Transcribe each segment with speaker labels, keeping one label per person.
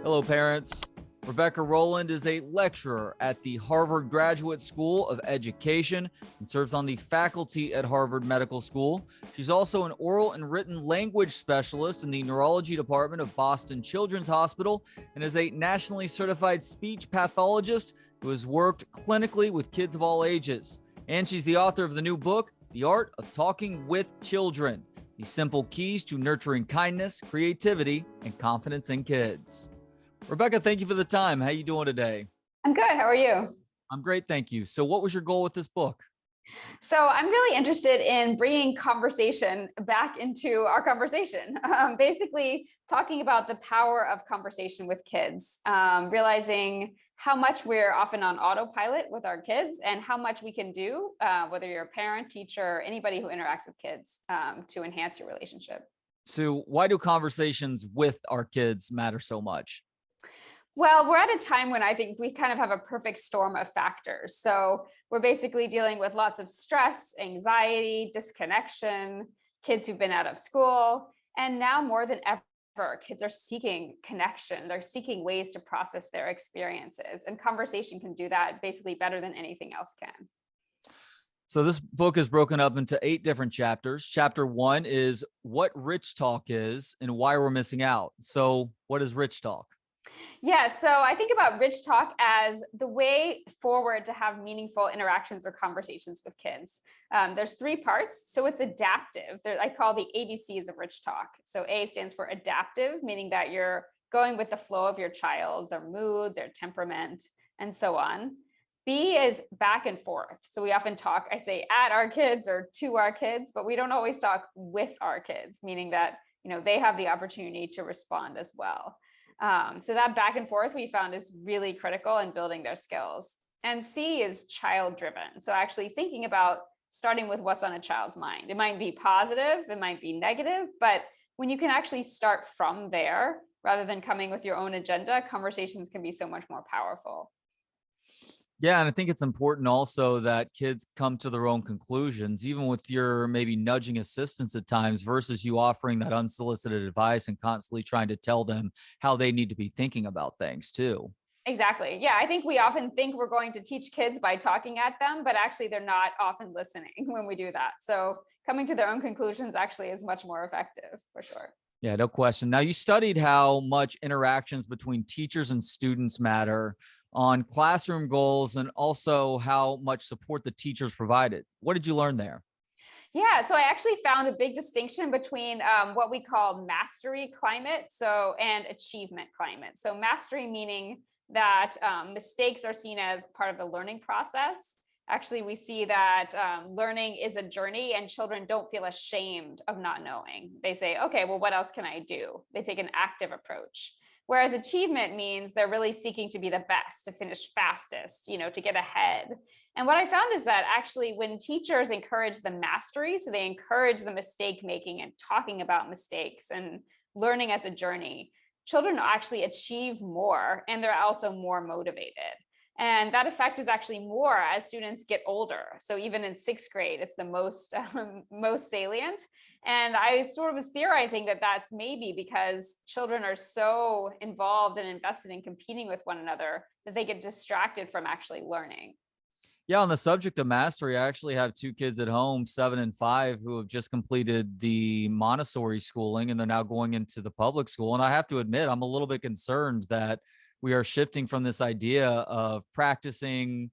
Speaker 1: Hello, parents. Rebecca Rolland is a lecturer at the Harvard Graduate School of Education and serves on the faculty at Harvard Medical School. She's also an oral and written language specialist in the neurology department of Boston Children's Hospital and is a nationally certified speech pathologist who has worked clinically with kids of all ages. And she's the author of the new book, The Art of Talking with Children: The Simple Keys to Nurturing Kindness, Creativity, and Confidence in Kids. Rebecca, thank you for the time. How are you doing today?
Speaker 2: I'm good. How are you?
Speaker 1: I'm great, thank you. So what was your goal with this book?
Speaker 2: So I'm really interested in bringing conversation back into our conversation, basically talking about the power of conversation with kids, realizing how much we're often on autopilot with our kids and how much we can do, whether you're a parent, teacher, anybody who interacts with kids, to enhance your relationship.
Speaker 1: So why do conversations with our kids matter so much?
Speaker 2: Well, we're at a time when I think we kind of have a perfect storm of factors. So we're basically dealing with lots of stress, anxiety, disconnection, kids who've been out of school. And now more than ever, kids are seeking connection. They're seeking ways to process their experiences. And conversation can do that basically better than anything else can.
Speaker 1: So this book is broken up into 8 different chapters. Chapter 1 is what rich talk is and why we're missing out. So what is rich talk?
Speaker 2: Yeah, so I think about rich talk as the way forward to have meaningful interactions or conversations with kids. There's 3 parts. So it's adaptive. I call the ABCs of rich talk. So A stands for adaptive, meaning that you're going with the flow of your child, their mood, their temperament, and so on. B is back and forth. So we often talk, I say at our kids or to our kids, but we don't always talk with our kids, meaning that, they have the opportunity to respond as well. So that back and forth we found is really critical in building their skills. And C is child driven. So actually thinking about starting with what's on a child's mind. It might be positive, it might be negative, but when you can actually start from there, rather than coming with your own agenda, conversations can be so much more powerful.
Speaker 1: Yeah, and I think it's important also that kids come to their own conclusions, even with your maybe nudging assistance at times versus you offering that unsolicited advice and constantly trying to tell them how they need to be thinking about things too.
Speaker 2: Exactly. Yeah, I think we often think we're going to teach kids by talking at them, but actually they're not often listening when we do that. So coming to their own conclusions actually is much more effective for sure.
Speaker 1: Yeah, no question. Now, you studied how much interactions between teachers and students matter on classroom goals and also how much support the teachers provided. What did you learn there?
Speaker 2: Yeah, so I actually found a big distinction between what we call mastery climate, and achievement climate. So mastery meaning that mistakes are seen as part of the learning process. Actually, we see that learning is a journey and children don't feel ashamed of not knowing. They say, okay, well, what else can I do? They take an active approach. Whereas achievement means they're really seeking to be the best, to finish fastest, to get ahead. And what I found is that actually when teachers encourage the mastery, so they encourage the mistake making and talking about mistakes and learning as a journey, children actually achieve more and they're also more motivated. And that effect is actually more as students get older. So even in 6th grade, it's the most salient. And I sort of was theorizing that that's maybe because children are so involved and invested in competing with one another that they get distracted from actually learning.
Speaker 1: Yeah, on the subject of mastery, I actually have 2 kids at home, 7 and 5, who have just completed the Montessori schooling and they're now going into the public school. And I have to admit, I'm a little bit concerned that we are shifting from this idea of practicing,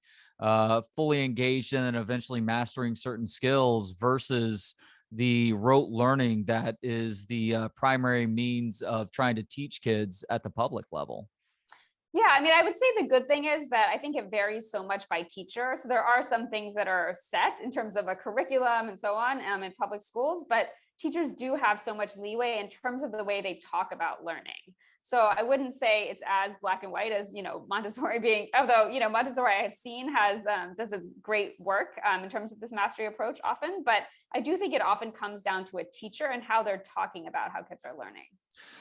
Speaker 1: fully engaged in and eventually mastering certain skills versus the rote learning that is the primary means of trying to teach kids at the public level.
Speaker 2: Yeah, I mean, I would say the good thing is that I think it varies so much by teacher. So there are some things that are set in terms of a curriculum and so on in public schools, but teachers do have so much leeway in terms of the way they talk about learning. So I wouldn't say it's as black and white as, Montessori being, although, Montessori I have seen does a great work in terms of this mastery approach often, but I do think it often comes down to a teacher and how they're talking about how kids are learning.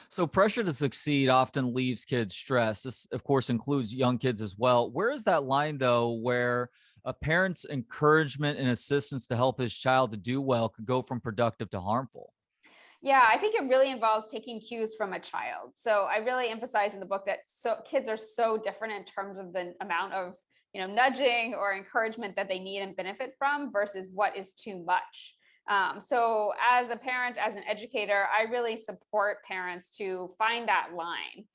Speaker 1: So pressure to succeed often leaves kids stressed. This, of course, includes young kids as well. Where is that line, though, where a parent's encouragement and assistance to help his child to do well could go from productive to harmful?
Speaker 2: Yeah, I think it really involves taking cues from a child. So I really emphasize in the book that kids are so different in terms of the amount of, nudging or encouragement that they need and benefit from versus what is too much. So as a parent, as an educator, I really support parents to find that line.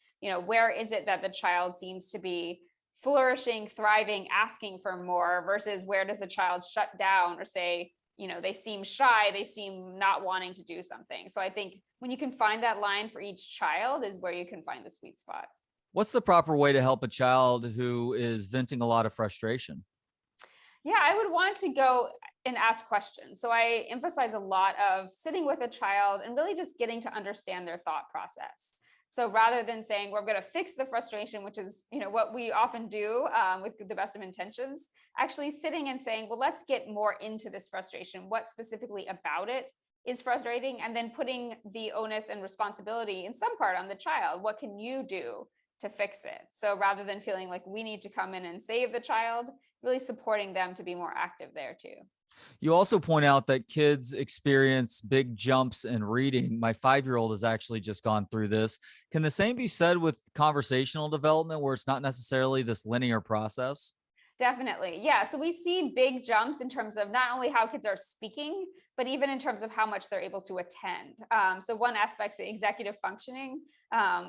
Speaker 2: Where is it that the child seems to be flourishing, thriving, asking for more versus where does a child shut down or say, they seem shy, they seem not wanting to do something. So I think when you can find that line for each child is where you can find the sweet spot.
Speaker 1: What's the proper way to help a child who is venting a lot of frustration?
Speaker 2: Yeah, I would want to go and ask questions. So I emphasize a lot of sitting with a child and really just getting to understand their thought process. So rather than saying we're going to fix the frustration, which is what we often do with the best of intentions, actually sitting and saying, well, let's get more into this frustration. What specifically about it is frustrating? And then putting the onus and responsibility in some part on the child. What can you do to fix it? So rather than feeling like we need to come in and save the child, really supporting them to be more active there too.
Speaker 1: You also point out that kids experience big jumps in reading. My 5-year-old has actually just gone through this. Can the same be said with conversational development, where it's not necessarily this linear process?
Speaker 2: Definitely. Yeah. So we see big jumps in terms of not only how kids are speaking, but even in terms of how much they're able to attend. So one aspect, the executive functioning,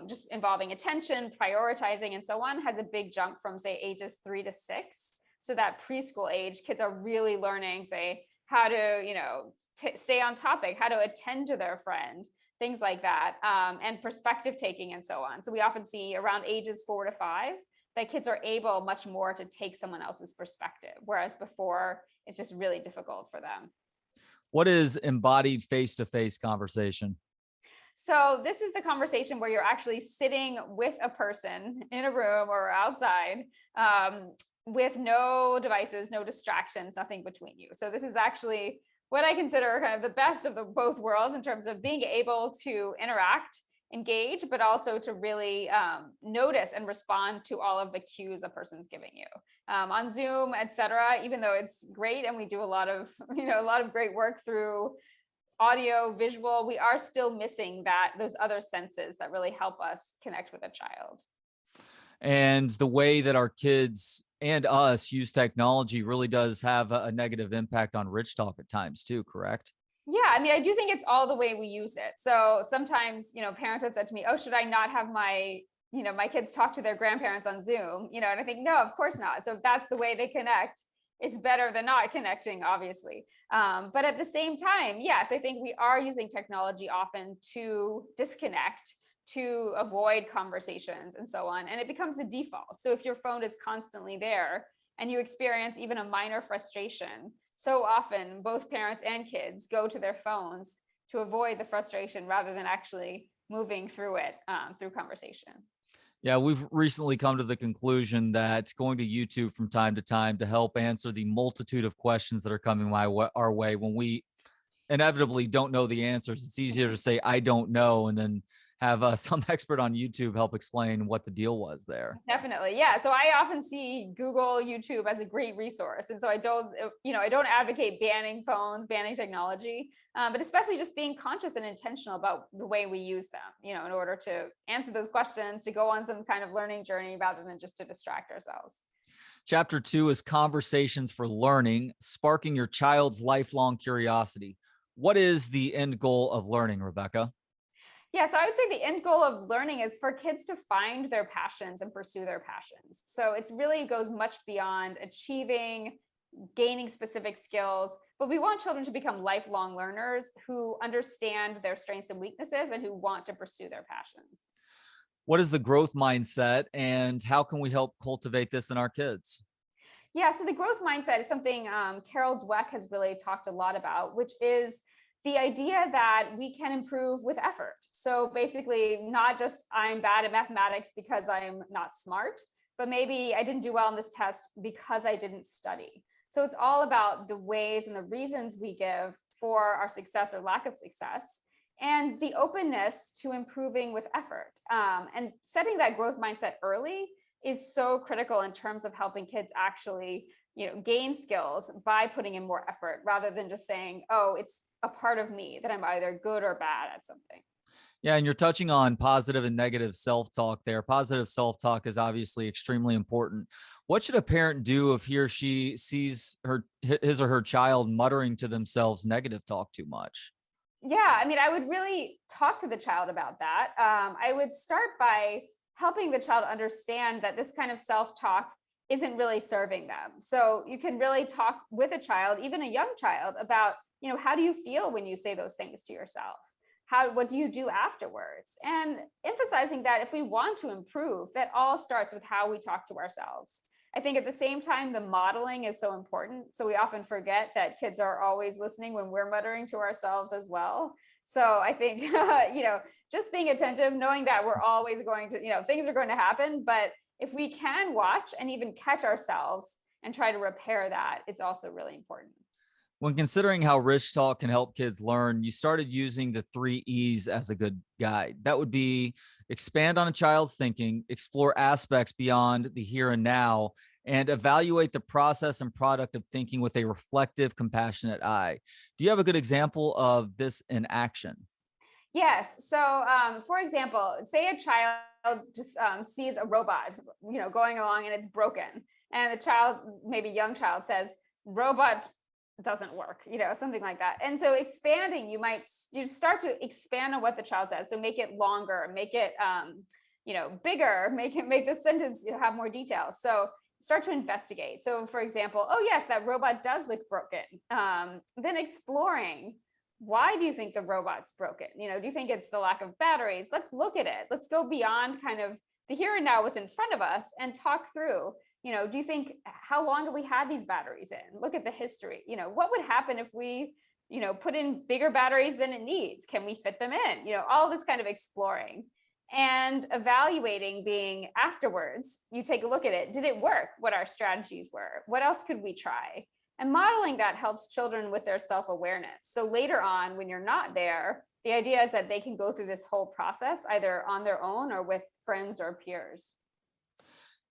Speaker 2: just involving attention, prioritizing, and so on, has a big jump from, say, ages 3 to 6. So that preschool age, kids are really learning, say, how to, stay on topic, how to attend to their friend, things like that, and perspective taking and so on. So we often see around ages 4 to 5 that kids are able much more to take someone else's perspective, whereas before it's just really difficult for them.
Speaker 1: What is embodied face-to-face conversation?
Speaker 2: So this is the conversation where you're actually sitting with a person in a room or outside, with no devices, no distractions, nothing between you. So this is actually what I consider kind of the best of both worlds in terms of being able to interact, engage, but also to really notice and respond to all of the cues a person's giving you on Zoom, etc. Even though it's great and we do a lot of great work through audio, visual, we are still missing those other senses that really help us connect with a child.
Speaker 1: And the way that our kids and us use technology really does have a negative impact on rich talk at times too, correct?
Speaker 2: Yeah, I mean, I do think it's all the way we use it. So sometimes, parents have said to me, "Oh, should I not have my kids talk to their grandparents on Zoom?" And I think, no, of course not. So if that's the way they connect, it's better than not connecting, obviously. But at the same time, yes, I think we are using technology often to disconnect, to avoid conversations and so on. And it becomes a default. So if your phone is constantly there and you experience even a minor frustration, so often both parents and kids go to their phones to avoid the frustration rather than actually moving through it through conversation.
Speaker 1: Yeah, we've recently come to the conclusion that going to YouTube from time to time to help answer the multitude of questions that are coming our way when we inevitably don't know the answers. It's easier to say, I don't know, and then have some expert on YouTube help explain what the deal was there.
Speaker 2: Definitely. Yeah. So I often see Google, YouTube as a great resource. And so I don't advocate banning phones, banning technology, but especially just being conscious and intentional about the way we use them, in order to answer those questions, to go on some kind of learning journey rather than just to distract ourselves.
Speaker 1: Chapter 2 is conversations for learning, sparking your child's lifelong curiosity. What is the end goal of learning, Rebecca?
Speaker 2: Yeah, so I would say the end goal of learning is for kids to find their passions and pursue their passions. So it's really goes much beyond achieving, gaining specific skills, but we want children to become lifelong learners who understand their strengths and weaknesses and who want to pursue their passions.
Speaker 1: What is the growth mindset and how can we help cultivate this in our kids?
Speaker 2: Yeah, so the growth mindset is something Carol Dweck has really talked a lot about, which is the idea that we can improve with effort. So basically, not just I'm bad at mathematics because I'm not smart, but maybe I didn't do well on this test because I didn't study. So it's all about the ways and the reasons we give for our success or lack of success, and the openness to improving with effort. And setting that growth mindset early is so critical in terms of helping kids actually gain skills by putting in more effort rather than just saying, oh, it's a part of me that I'm either good or bad at something.
Speaker 1: Yeah, and you're touching on positive and negative self-talk there. Positive self-talk is obviously extremely important. What should a parent do if he or she sees his or her child muttering to themselves negative talk too much?
Speaker 2: Yeah, I mean, I would really talk to the child about that. I would start by helping the child understand that this kind of self-talk isn't really serving them. So you can really talk with a child, even a young child, about, how do you feel when you say those things to yourself? What do you do afterwards? And emphasizing that if we want to improve, that all starts with how we talk to ourselves. I think at the same time, the modeling is so important. So we often forget that kids are always listening when we're muttering to ourselves as well. So I think, just being attentive, knowing that we're always going to, things are going to happen. But if we can watch and even catch ourselves and try to repair that, it's also really important.
Speaker 1: When considering how rich talk can help kids learn, you started using the 3 E's as a good guide. That would be expand on a child's thinking, explore aspects beyond the here and now, and evaluate the process and product of thinking with a reflective, compassionate eye. Do you have a good example of this in action?
Speaker 2: Yes. So, for example, say a child just sees a robot, going along and it's broken, and the child, maybe young child, says, "Robot doesn't work," something like that. And so, expanding, you start to expand on what the child says. So, make it longer, make it, bigger, make the sentence have more details. So, start to investigate. So, for example, oh yes, that robot does look broken. Then exploring, why do you think the robot's broken? Do you think it's the lack of batteries? Let's look at it. Let's go beyond kind of the here and now, what's in front of us, and talk through, do you think, how long have we had these batteries in? Look at the history. What would happen if we, put in bigger batteries than it needs? Can we fit them in? All this kind of exploring and evaluating, being afterwards, you take a look at it. Did it work? What our strategies were? What else could we try? And modeling that helps children with their self-awareness. So later on, when you're not there, the idea is that they can go through this whole process either on their own or with friends or peers.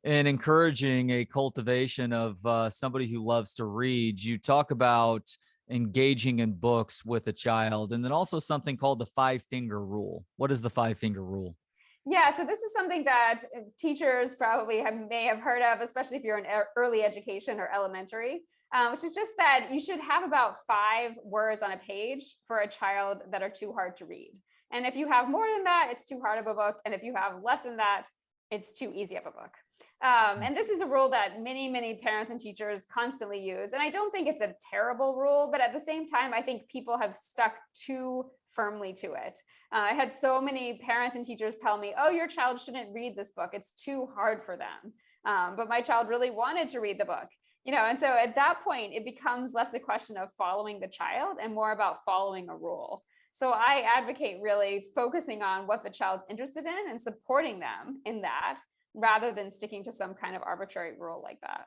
Speaker 1: And encouraging a cultivation of somebody who loves to read, you talk about engaging in books with a child, and then also something called the 5 finger rule. What is the 5 finger rule?
Speaker 2: Yeah, so this is something that teachers probably may have heard of, especially if you're in early education or elementary, which is just that you should have about 5 words on a page for a child that are too hard to read. And if you have more than that, it's too hard of a book. And if you have less than that, it's too easy of a book. And this is a rule that many, many parents and teachers constantly use. And I don't think it's a terrible rule, but at the same time, I think people have stuck too firmly to it. I had so many parents and teachers tell me, oh, your child shouldn't read this book. It's too hard for them. But my child really wanted to read the book. And so at that point, it becomes less a question of following the child and more about following a rule. So I advocate really focusing on what the child's interested in and supporting them in that, rather than sticking to some kind of arbitrary rule like that.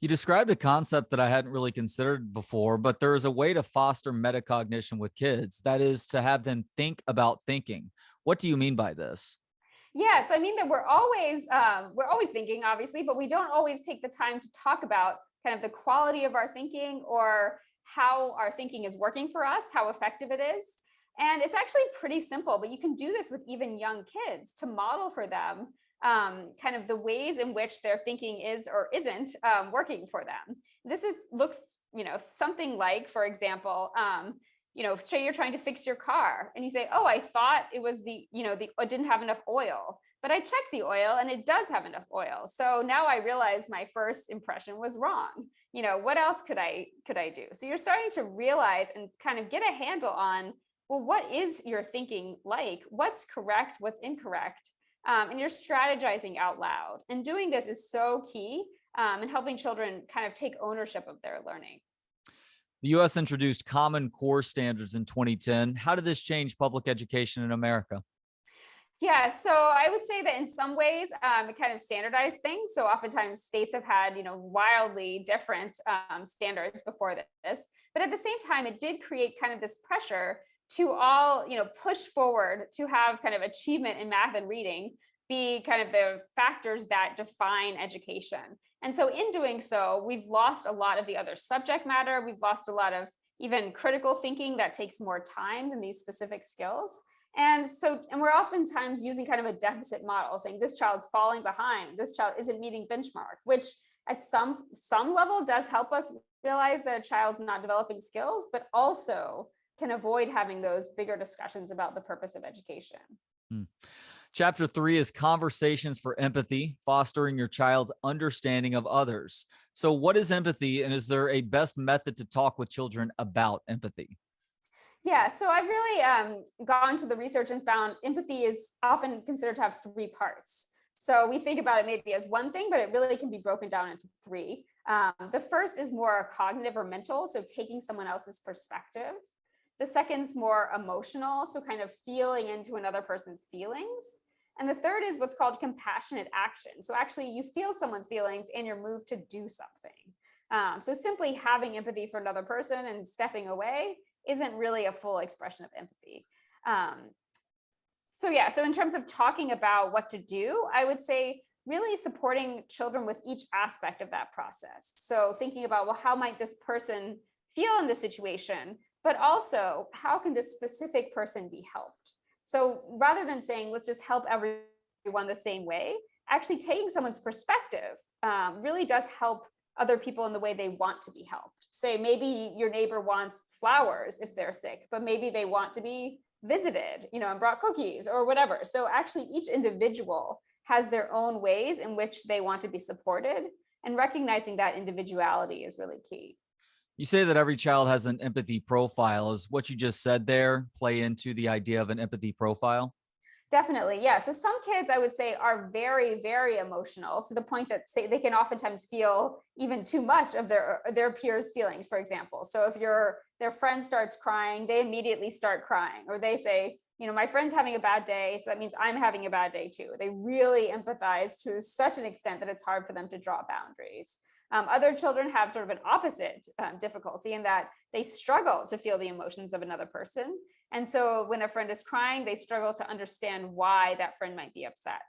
Speaker 1: You described a concept that I hadn't really considered before, but there is a way to foster metacognition with kids. That is to have them think about thinking. What do you mean by this?
Speaker 2: Yeah, so I mean that we're always thinking, obviously, but we don't always take the time to talk about kind of the quality of our thinking or how our thinking is working for us, how effective it is. And it's actually pretty simple, but you can do this with even young kids to model for them kind of the ways in which their thinking is or isn't working for them. Looks, something like, for example, say you're trying to fix your car and you say, oh, I thought it was it didn't have enough oil, but I checked the oil and it does have enough oil. So now I realize my first impression was wrong. What else could I do? So you're starting to realize and kind of get a handle on, well, what is your thinking like? What's correct? What's incorrect? And you're strategizing out loud. And doing this is so key in helping children kind of take ownership of their learning.
Speaker 1: The U.S. introduced Common Core standards in 2010. How did this change public education in America?
Speaker 2: Yeah, so I would say that in some ways it kind of standardized things. So oftentimes states have had, wildly different standards before this. But at the same time, it did create kind of this pressure to all, push forward to have kind of achievement in math and reading be kind of the factors that define education. And so in doing so, we've lost a lot of the other subject matter. We've lost a lot of, even critical thinking that takes more time than these specific skills. And we're oftentimes using kind of a deficit model, saying this child's falling behind, this child isn't meeting benchmark, which at some level does help us realize that a child's not developing skills, but also can avoid having those bigger discussions about the purpose of education.
Speaker 1: Chapter 3 is conversations for empathy, fostering your child's understanding of others. So what is empathy, and is there a best method to talk with children about empathy?
Speaker 2: Yeah, so I've really gone to the research and found empathy is often considered to have 3 parts. So we think about it maybe as one thing, but it really can be broken down into 3. The first is more cognitive or mental, so taking someone else's perspective. The second's more emotional, so kind of feeling into another person's feelings. And the third is what's called compassionate action. So actually you feel someone's feelings and you're moved to do something. So simply having empathy for another person and stepping away isn't really a full expression of empathy. So in terms of talking about what to do, I would say really supporting children with each aspect of that process. So thinking about, well, how might this person feel in this situation, but also how can this specific person be helped? So rather than saying, let's just help everyone the same way, actually taking someone's perspective really does help other people in the way they want to be helped. Say maybe your neighbor wants flowers if they're sick, but maybe they want to be visited, and brought cookies or whatever. So actually each individual has their own ways in which they want to be supported, and recognizing that individuality is really key.
Speaker 1: You say that every child has an empathy profile. Is what you just said there play into the idea of an empathy profile?
Speaker 2: Definitely. Yeah. So some kids, I would say, are very, very emotional to the point that they can oftentimes feel even too much of their peers' feelings, for example. So if their friend starts crying, they immediately start crying, or they say, my friend's having a bad day, so that means I'm having a bad day too. They really empathize to such an extent that it's hard for them to draw boundaries. Other children have sort of an opposite difficulty in that they struggle to feel the emotions of another person. And so when a friend is crying, they struggle to understand why that friend might be upset.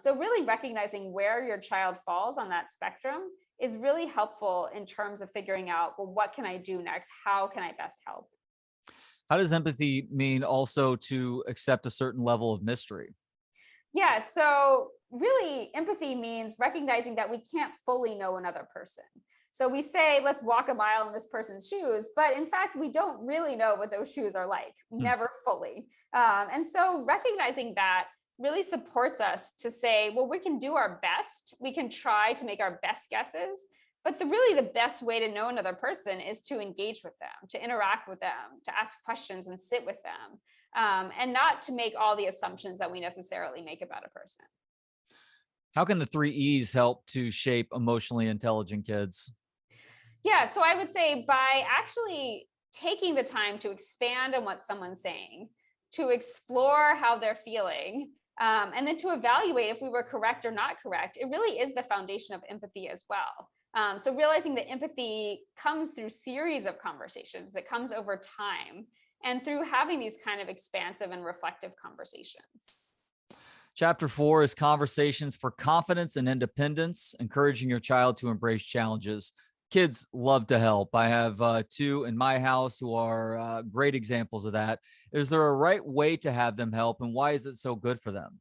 Speaker 2: So really recognizing where your child falls on that spectrum is really helpful in terms of figuring out, well, what can I do next? How can I best help?
Speaker 1: How does empathy mean also to accept a certain level of mystery?
Speaker 2: Yeah, so really empathy means recognizing that we can't fully know another person. So we say, let's walk a mile in this person's shoes, but in fact, we don't really know what those shoes are like, never fully. And so recognizing that really supports us to say, well, we can do our best. We can try to make our best guesses, but really the best way to know another person is to engage with them, to interact with them, to ask questions and sit with them, and not to make all the assumptions that we necessarily make about a person.
Speaker 1: How can the 3 E's help to shape emotionally intelligent kids?
Speaker 2: Yeah, so I would say by actually taking the time to expand on what someone's saying, to explore how they're feeling, and then to evaluate if we were correct or not correct, it really is the foundation of empathy as well. So realizing that empathy comes through series of conversations, it comes over time, and through having these kind of expansive and reflective conversations.
Speaker 1: Chapter 4 is conversations for confidence and independence, encouraging your child to embrace challenges. Kids love to help. I have 2 in my house who are great examples of that. Is there a right way to have them help, and why is it so good for them?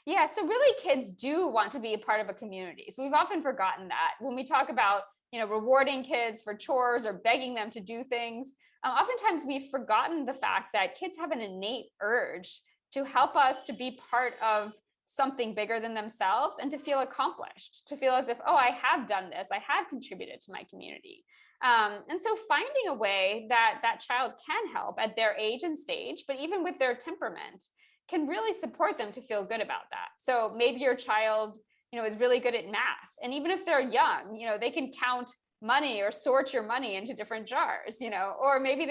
Speaker 2: Yeah, so really kids do want to be a part of a community. So we've often forgotten that when we talk about, rewarding kids for chores or begging them to do things. Oftentimes we've forgotten the fact that kids have an innate urge to help us to be part of something bigger than themselves and to feel accomplished, to feel as if, oh, I have done this, I have contributed to my community. And so finding a way that that child can help at their age and stage, but even with their temperament, can really support them to feel good about that. So maybe your child, is really good at math. And even if they're young, they can count money or sort your money into different jars, or maybe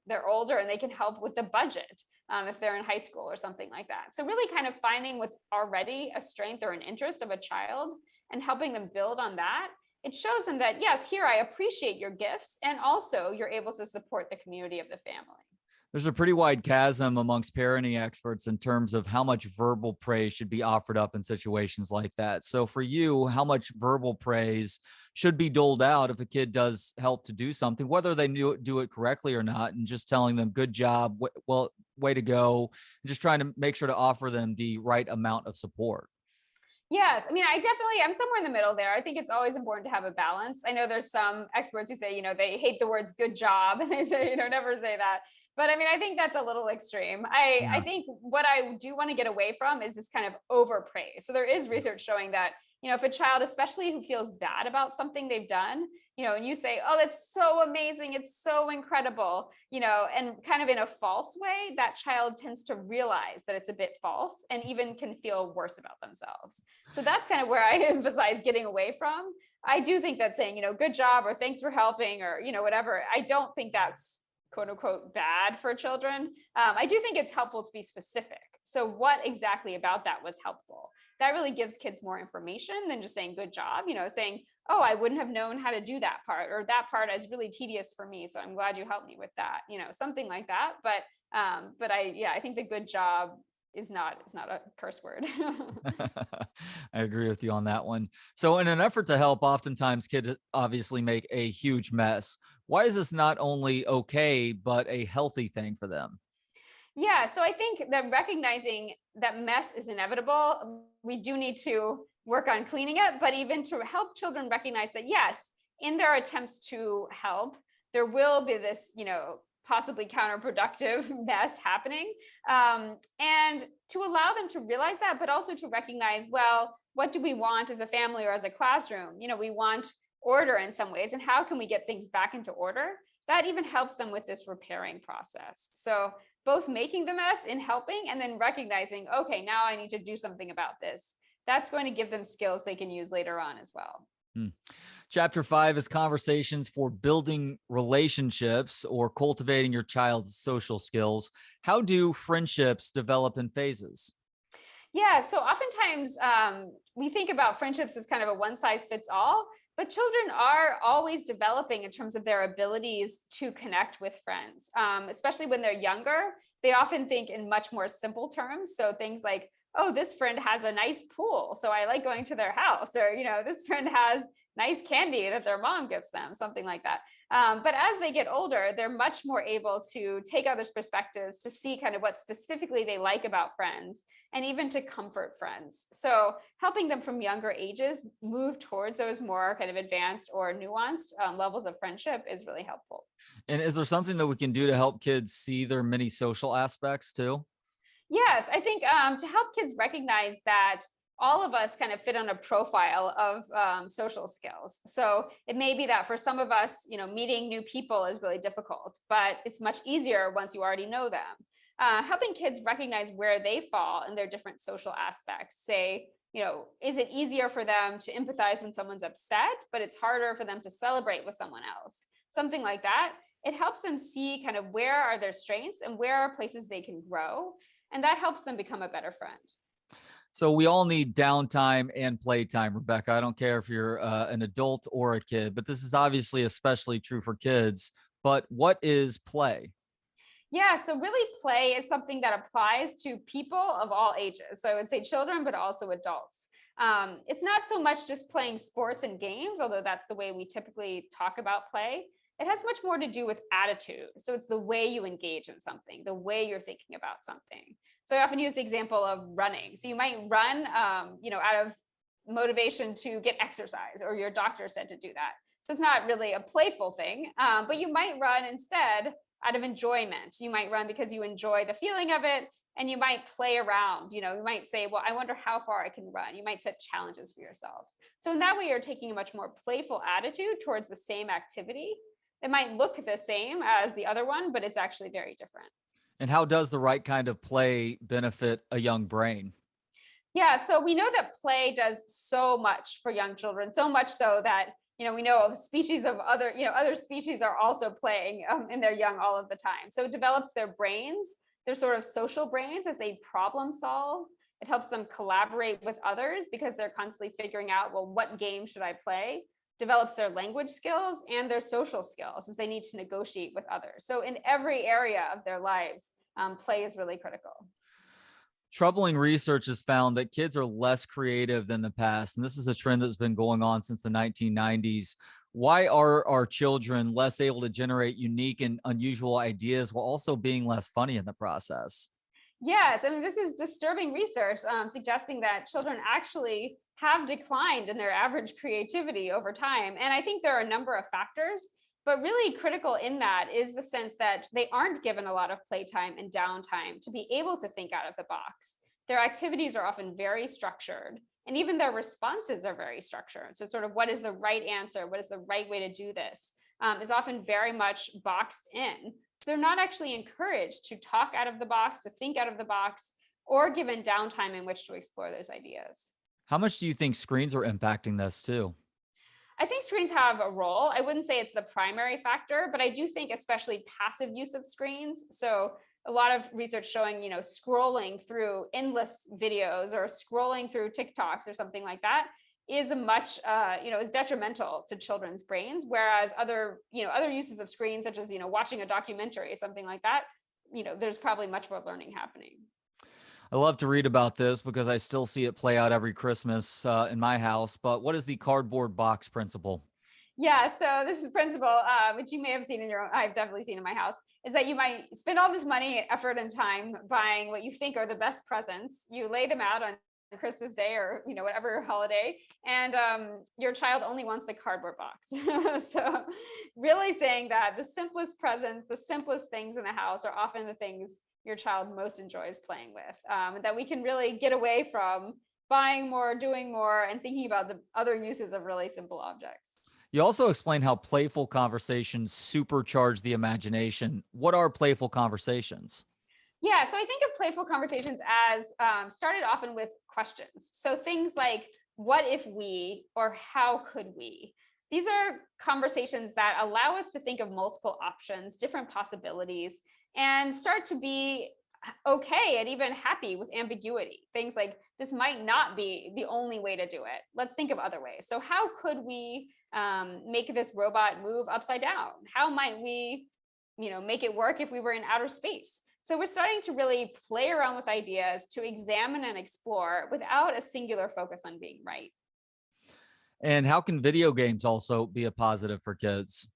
Speaker 2: they're older and they can help with the budget if they're in high school or something like that. So really kind of finding what's already a strength or an interest of a child and helping them build on that. It shows them that, yes, here I appreciate your gifts, and also you're able to support the community of the family.
Speaker 1: There's a pretty wide chasm amongst parenting experts in terms of how much verbal praise should be offered up in situations like that. So, for you, how much verbal praise should be doled out if a kid does help to do something, whether they do it correctly or not, and just telling them, good job, well, way to go, and just trying to make sure to offer them the right amount of support?
Speaker 2: Yes, I mean, I'm somewhere in the middle there. I think it's always important to have a balance. I know there's some experts who say, they hate the words good job and they say, never say that. But I mean, I think that's a little extreme. I
Speaker 1: Yeah.
Speaker 2: think what I do want to get away from is this kind of over praise. So there is research showing that, if a child, especially who feels bad about something they've done, and you say, oh, that's so amazing, it's so incredible, and kind of in a false way, that child tends to realize that it's a bit false and even can feel worse about themselves. So that's kind of where I emphasize getting away from. I do think that saying, good job or thanks for helping or, whatever, I don't think that's quote unquote bad for children. I do think it's helpful to be specific. So what exactly about that was helpful? That really gives kids more information than just saying good job, saying, oh, I wouldn't have known how to do that part, or that part is really tedious for me, so I'm glad you helped me with that, something like that. But I think the good job is not, it's not a curse word.
Speaker 1: I agree with you on that one. So, in an effort to help, oftentimes kids obviously make a huge mess. Why is this not only okay, but a healthy thing for them?
Speaker 2: Yeah, so I think that recognizing that mess is inevitable, we do need to work on cleaning it, but even to help children recognize that, yes, in their attempts to help, there will be this, possibly counterproductive mess happening. And to allow them to realize that, but also to recognize, well, what do we want as a family or as a classroom? We want order in some ways, and how can we get things back into order? That even helps them with this repairing process. So both making the mess in helping and then recognizing, okay, now I need to do something about this. That's going to give them skills they can use later on as well.
Speaker 1: Hmm. Chapter 5 is conversations for building relationships or cultivating your child's social skills. How do friendships develop in phases?
Speaker 2: Yeah, so oftentimes we think about friendships as kind of a one size fits all, but children are always developing in terms of their abilities to connect with friends, especially when they're younger. They often think in much more simple terms. So things like, oh, this friend has a nice pool, so I like going to their house, or, this friend has nice candy that their mom gives them, something like that. But as they get older, they're much more able to take others' perspectives, to see kind of what specifically they like about friends, and even to comfort friends. So helping them from younger ages move towards those more kind of advanced or nuanced levels of friendship is really helpful.
Speaker 1: And is there something that we can do to help kids see their many social aspects too?
Speaker 2: Yes, I think to help kids recognize that all of us kind of fit on a profile of social skills. So it may be that for some of us, meeting new people is really difficult, but it's much easier once you already know them. Helping kids recognize where they fall in their different social aspects. Say, is it easier for them to empathize when someone's upset, but it's harder for them to celebrate with someone else? Something like that. It helps them see kind of where are their strengths and where are places they can grow. And that helps them become a better friend.
Speaker 1: So we all need downtime and playtime, Rebecca. I don't care if you're an adult or a kid, but this is obviously especially true for kids. But what is play?
Speaker 2: Yeah, so really play is something that applies to people of all ages. So I would say children, but also adults. It's not so much just playing sports and games, although that's the way we typically talk about play. It has much more to do with attitude. So it's the way you engage in something, the way you're thinking about something. So I often use the example of running. So you might run, out of motivation to get exercise, or your doctor said to do that. So it's not really a playful thing, but you might run instead out of enjoyment. You might run because you enjoy the feeling of it, and you might play around. You might say, well, I wonder how far I can run. You might set challenges for yourselves. So in that way, you're taking a much more playful attitude towards the same activity. It might look the same as the other one, but it's actually very different.
Speaker 1: And how does the right kind of play benefit a young brain?
Speaker 2: Yeah, so we know that play does so much for young children, so much so that we know of species of other species are also playing in their young all of the time. So it develops their brains, their sort of social brains, as they problem solve. It helps them collaborate with others because they're constantly figuring out, well, what game should I play? develops their language skills and their social skills as they need to negotiate with others. So in every area of their lives, play is really critical.
Speaker 1: Troubling research has found that kids are less creative than the past, and this is a trend that's been going on since the 1990s. Why are our children less able to generate unique and unusual ideas while also being less funny in the process?
Speaker 2: Yes, I mean, this is disturbing research suggesting that children actually have declined in their average creativity over time. And I think there are a number of factors, but really critical in that is the sense that they aren't given a lot of playtime and downtime to be able to think out of the box. Their activities are often very structured, and even their responses are very structured. So, sort of, what is the right answer? What is the right way to do this? Is often very much boxed in. So they're not actually encouraged to talk out of the box, to think out of the box, or given downtime in which to explore those ideas.
Speaker 1: How much do you think screens are impacting this too?
Speaker 2: I think screens have a role. I wouldn't say it's the primary factor, but I do think especially passive use of screens. So a lot of research showing, scrolling through endless videos or scrolling through TikToks or something like that is a much, is detrimental to children's brains. Whereas other uses of screens, such as, watching a documentary, something like that, there's probably much more learning happening.
Speaker 1: I love to read about this because I still see it play out every Christmas in my house. But what is the cardboard box principle?
Speaker 2: Yeah, so this is a principle, which you may have seen in your own, I've definitely seen in my house, is that you might spend all this money, effort, and time buying what you think are the best presents. You lay them out on Christmas Day or whatever holiday, and your child only wants the cardboard box. So really saying that the simplest presents, the simplest things in the house are often the things your child most enjoys playing with, that we can really get away from buying more, doing more, and thinking about the other uses of really simple objects.
Speaker 1: You also explain how playful conversations supercharge the imagination. What are playful conversations?
Speaker 2: Yeah, so I think of playful conversations as started often with questions. So things like, what if we, or how could we? These are conversations that allow us to think of multiple options, different possibilities, and start to be okay and even happy with ambiguity. Things like, this might not be the only way to do it. Let's think of other ways. So how could we make this robot move upside down? How might we, make it work if we were in outer space? So we're starting to really play around with ideas to examine and explore without a singular focus on being right.
Speaker 1: And how can video games also be a positive for kids?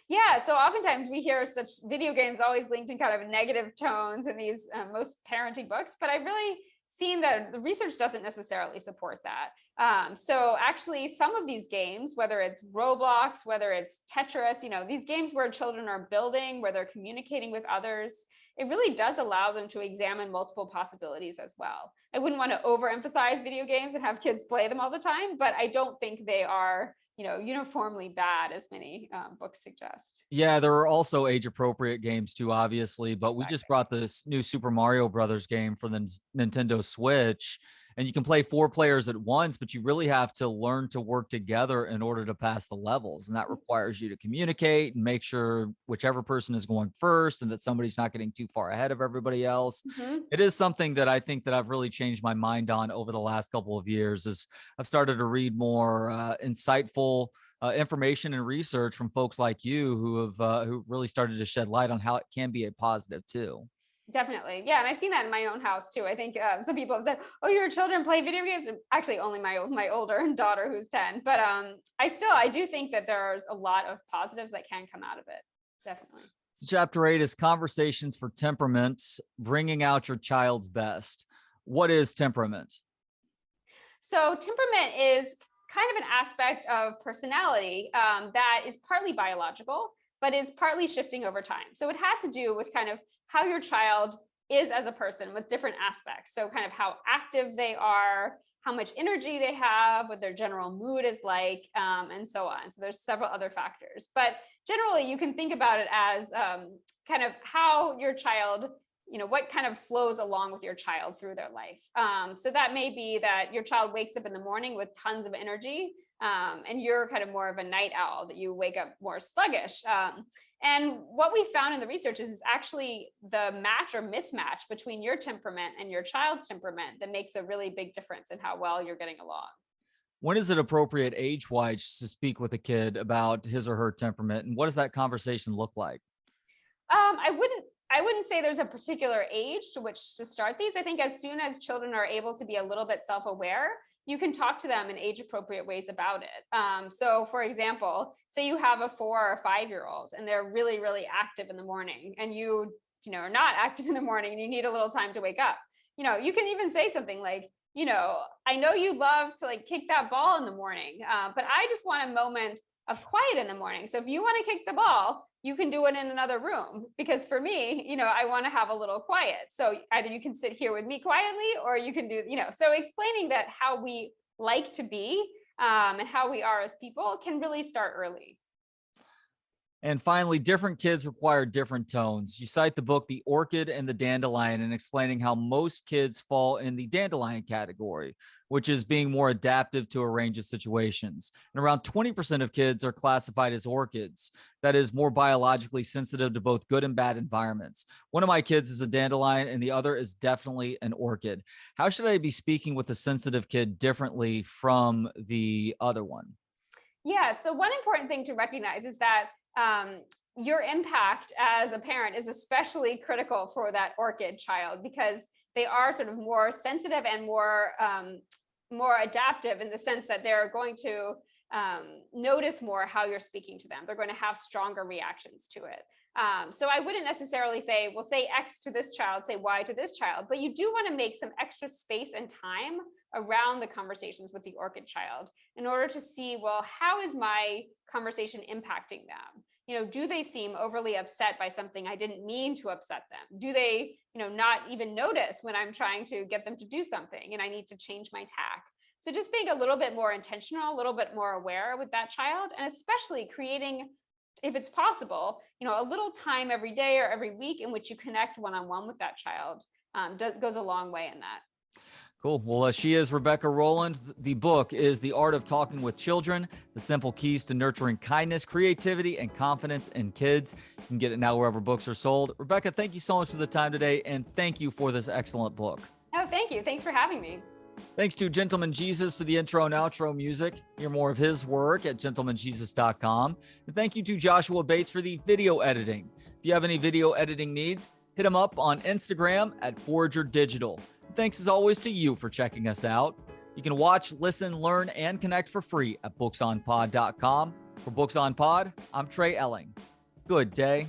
Speaker 2: Yeah, so oftentimes we hear such video games always linked in kind of negative tones in these most parenting books, but I've really seen that the research doesn't necessarily support that. So actually some of these games, whether it's Roblox, whether it's Tetris, these games where children are building, where they're communicating with others, it really does allow them to examine multiple possibilities as well. I wouldn't want to overemphasize video games and have kids play them all the time, but I don't think they are uniformly bad, as many books suggest.
Speaker 1: Yeah, there are also age appropriate games too, obviously, but we just
Speaker 2: Exactly.
Speaker 1: brought this new Super Mario Brothers game for the Nintendo Switch, and you can play four players at once, but you really have to learn to work together in order to pass the levels. And that requires you to communicate and make sure whichever person is going first and that somebody's not getting too far ahead of everybody else.
Speaker 2: Mhm.
Speaker 1: It is something that I think that I've really changed my mind on over the last couple of years is I've started to read more insightful information and research from folks like you who really started to shed light on how it can be a positive too.
Speaker 2: Definitely. Yeah. And I've seen that in my own house too. I think some people have said, oh, your children play video games. Actually, only my older daughter who's 10. But I do think that there's a lot of positives that can come out of it. Definitely.
Speaker 1: So chapter 8 is conversations for temperament, bringing out your child's best. What is temperament?
Speaker 2: So temperament is kind of an aspect of personality that is partly biological, but is partly shifting over time. So it has to do with kind of how your child is as a person with different aspects. So kind of how active they are, how much energy they have, what their general mood is like, and so on. So there's several other factors, but generally you can think about it as kind of how your child, what kind of flows along with your child through their life. So that may be that your child wakes up in the morning with tons of energy, and you're kind of more of a night owl, that you wake up more sluggish. And what we found in the research is actually the match or mismatch between your temperament and your child's temperament that makes a really big difference in how well you're getting along.
Speaker 1: When is it appropriate age-wise to speak with a kid about his or her temperament, and what does that conversation look like?
Speaker 2: I wouldn't say there's a particular age to which to start these. I think as soon as children are able to be a little bit self-aware, you can talk to them in age appropriate ways about it. So for example, say you have a 4 or 5-year-old and they're really, really active in the morning, and you know, are not active in the morning and you need a little time to wake up. You can even say something like, I know you love to like kick that ball in the morning, but I just want a moment of quiet in the morning. So if you want to kick the ball, you can do it in another room, because for me, I want to have a little quiet. So either you can sit here with me quietly, or you can do, so explaining that how we like to be, and how we are as people can really start early.
Speaker 1: And finally, different kids require different tones. You cite the book, The Orchid and the Dandelion, in explaining how most kids fall in the dandelion category, which is being more adaptive to a range of situations. And around 20% of kids are classified as orchids, that is more biologically sensitive to both good and bad environments. One of my kids is a dandelion and the other is definitely an orchid. How should I be speaking with a sensitive kid differently from the other one?
Speaker 2: Yeah. So one important thing to recognize is that your impact as a parent is especially critical for that orchid child, because they are sort of more sensitive and more adaptive, in the sense that they're going to notice more how you're speaking to them. They're going to have stronger reactions to it. So I wouldn't necessarily say, well, say X to this child, say Y to this child, but you do want to make some extra space and time around the conversations with the orchid child in order to see, well, how is my conversation impacting them? Do they seem overly upset by something I didn't mean to upset them? Do they, not even notice when I'm trying to get them to do something and I need to change my tack? So just being a little bit more intentional, a little bit more aware with that child, and especially creating, if it's possible, a little time every day or every week in which you connect one-on-one with that child, goes a long way in that.
Speaker 1: Cool. Well, she is Rebecca Rolland. The book is The Art of Talking with Children, The Simple Keys to Nurturing Kindness, Creativity, and Confidence in Kids. You can get it now wherever books are sold. Rebecca, thank you so much for the time today, and thank you for this excellent book.
Speaker 2: Oh, thank you. Thanks for having me.
Speaker 1: Thanks to Gentleman Jesus for the intro and outro music. Hear more of his work at gentlemanjesus.com. And thank you to Joshua Bates for the video editing. If you have any video editing needs, hit him up on Instagram at Forager Digital. Thanks as always to you for checking us out. You can watch, listen, learn, and connect for free at booksonpod.com. For Books on Pod, I'm Trey Elling. Good day.